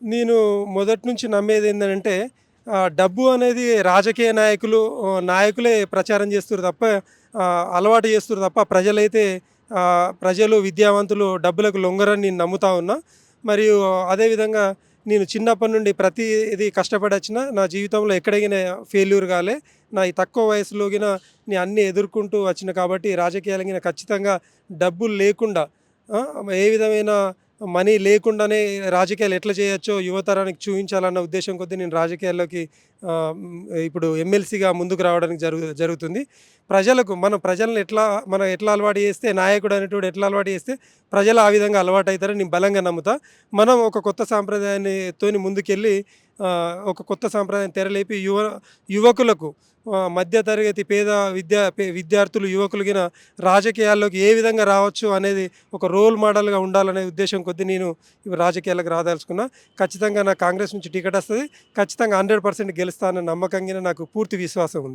నేను మొదటి నుంచి నమ్మేదేంటంటే డబ్బు అనేది రాజకీయ నాయకులే ప్రచారం చేస్తుర్రు తప్ప అలవాటు చేస్తుర్రు తప్ప ప్రజలు విద్యావంతులు డబ్బులకు లొంగరని నేను నమ్ముతా ఉన్నా. మరియు అదేవిధంగా నేను చిన్నప్పటి నుండి ప్రతీది కష్టపడొచ్చిన. నా జీవితంలో ఎక్కడగిన ఫెయిల్యూర్ కాలే. నా ఈ తక్కువ వయసులో నేను అన్నీ ఎదుర్కొంటూ వచ్చిన కాబట్టి రాజకీయాలు ఖచ్చితంగా డబ్బులు లేకుండా ఆ! ఏ విధమైన మనీ లేకుండానే రాజకీయాలు ఎట్లా చేయొచ్చో యువతరానికి చూయించాలన్న ఉద్దేశ్యం కొద్దీ నేను రాజకీయాల్లోకి ఇప్పుడు ఎమ్మెల్సీగా ముందుకు రావడానికి జరుగుతుంది. మనం ఎట్లా అలవాటు చేస్తే నాయకుడు అనేటోడు ఎట్లా అలవాటు చేస్తే ప్రజలు ఆ విధంగా అలవాటైతారని నేను బలంగా నమ్ముతా. మనం ఒక కొత్త సాంప్రదాయాన్ని ముందుకెళ్ళి ఒక కొత్త సాంప్రదాయం తెరలేపి యువకులకు మధ్య తరగతి పేద విద్యార్థులు, యువకులు రాజకీయాల్లోకి ఏ విధంగా రావచ్చు అనేది ఒక రోల్ మోడల్‌గా ఉండాలనే ఉద్దేశ్యం కొద్దీ నేను రాజకీయాలకు రాదలుచుకున్నా. ఖచ్చితంగా నాకు కాంగ్రెస్ నుంచి టికెట్ వస్తది. ఖచ్చితంగా 100% గెలుస్తా అన్న నమ్మకం నాకు పూర్తి విశ్వాసం ఉంది.